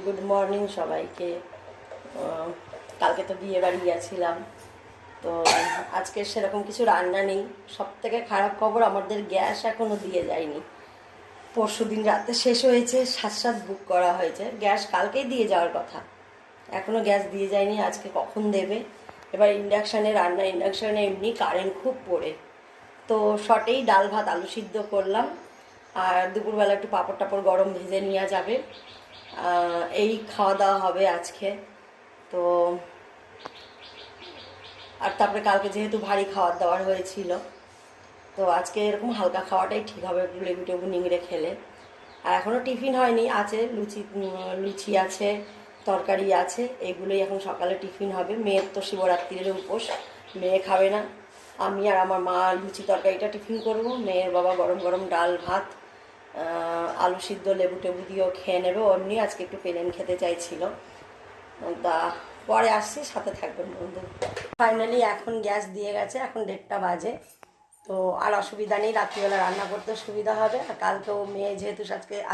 Good morning সবাইকে। কালকে তো বিয়ে বাড়ি গেছিলাম, তো আজকে সেরকম কিছু রান্না নেই। সব থেকে খারাপ খবর, আমাদের গ্যাস এখনও দিয়ে যায়নি। পরশুদিন রাতে শেষ হয়েছে, 7 বুক করা হয়েছে। গ্যাস কালকেই দিয়ে যাওয়ার কথা, এখনও গ্যাস দিয়ে যায়নি। আজকে কখন দেবে? এবার ইন্ডাকশানে রান্না, ইন্ডাকশানে এমনি কারেন্ট খুব পড়ে, তো শর্টেই ডাল ভাত আলু সিদ্ধ করলাম। আর দুপুরবেলা একটু পাঁপড় টাপড় গরম ভেজে নেওয়া যাবে। এই খাওয়া দাওয়া হবে আজকে। তো আর তারপরে কালকে যেহেতু ভারী খাওয়ার দাওয়ার হয়েছিল, তো আজকে এরকম হালকা খাওয়াটাই ঠিক হবে, একটু লেবু টেবু নিংড়ে খেলে। আর এখনও টিফিন হয়নি, আছে লুচি আছে, তরকারি আছে, এগুলোই এখন সকালে টিফিন হবে। মেয়ের তো শিবরাত্রির উপোস, মেয়ে খাবে না। আমি আর আমার মা লুচি তরকারিটা টিফিন করব, মেয়ের বাবা গরম গরম ডাল ভাত আলু সিদ্ধ লেবু টেবু দিয়েও খেয়ে নেবে। অমনি আজকে একটু প্লেন খেতে চাইছিল। তা পরে আসছি, সাথে থাকবেন বন্ধু। ফাইনালি এখন গ্যাস দিয়ে গেছে, এখন 1:30 বাজে। তো আর অসুবিধা নেই, রাত্রিবেলা রান্না করতে সুবিধা হবে। আর কালকেও মেয়ে যেহেতু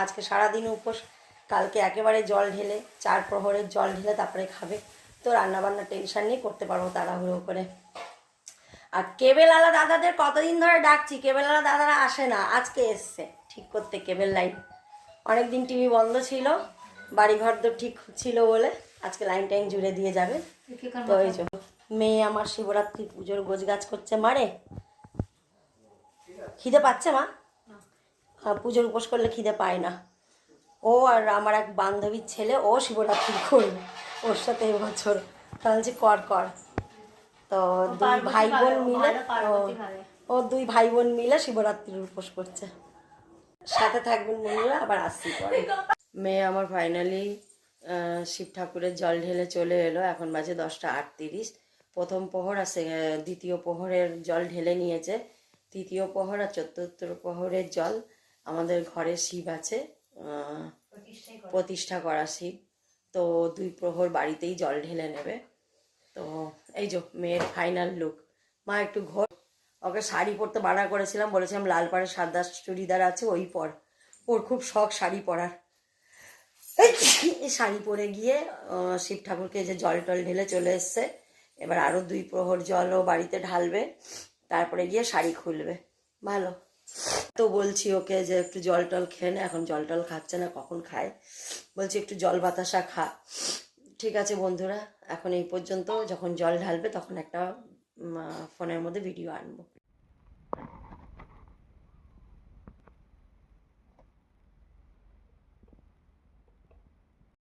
আজকে সারাদিন উপোস, কালকে একেবারে জল ঢেলে 4 প্রহরের জল ঢেলে তারপরে খাবে। তো রান্নাবান্নার টেনশন নিয়ে করতে পারবো তাড়াহুড়ো করে। আর কেবেলওয়ালা দাদাদের কতদিন ধরে ডাকছি, কেবেলওয়ালা দাদারা আসে না। আজকে এসছে ঠিক করতে কেবেল লাইন। অনেকদিন টিভি বন্ধ ছিল, বাড়িঘর তো ঠিক ছিল বলে আজকে লাইন টাইন জুড়ে দিয়ে যাবে। তো এই যে মেয়ে আমার শিবরাত্রি পুজোর গোছগাছ করছে। মারে খিদে পাচ্ছে মা? পুজোর উপোস করলে খিদে পায় না। ও আর আমার এক বান্ধবীর ছেলে, ও শিবরাত্রি করবে, ওর সাথে এবছর তাহলে কর কর। তো দুই ভাই বোন মিলে, ও দুই ভাই বোন মিলে শিবরাত্রির উপোস করছে। সাথে থাকবেন বন্ধুরা, আবার আসছি পরে। মেয়ে আমার ফাইনালি শিব ঠাকুরের জল ঢেলে চলে এলো। এখন বাজে 10টা 38। প্রথম প্রহর আর দ্বিতীয় প্রহরের জল ঢেলে নিয়েছে। তৃতীয় প্রহর আর চতুর্থ প্রহরের জল আমাদের ঘরে শিব আছে, প্রতিষ্ঠা করা শিব। তো 2 প্রহর বাড়িতেই জল ঢেলে নেবে। তো এই যে মেয়ের ফাইনাল লুক। মা একটু ঘর, ওকে শাড়ি পরতে বারণ করেছিলাম, বলেছিলাম লাল পাড়ের সাদা চুড়িদার আছে ওই পর। ওর খুব শখ শাড়ি পরার। এই শাড়ি পরে গিয়ে শিব ঠাকুরকে যে জল টল ঢেলে চলে এসছে। এবার আরও 2 প্রহর জলও বাড়িতে ঢালবে, তারপরে গিয়ে শাড়ি খুলবে। ভালো তো বলছি ওকে যে একটু জল টল খেয়ে নে, এখন জল টল খাচ্ছে না, কখন খায়। বলছি একটু জল বাতাসা খা। ঠিক আছে বন্ধুরা, এখন এই পর্যন্ত। যখন জল ঢালবে তখন একটা ফোনের মধ্যে ভিডিও আনবো।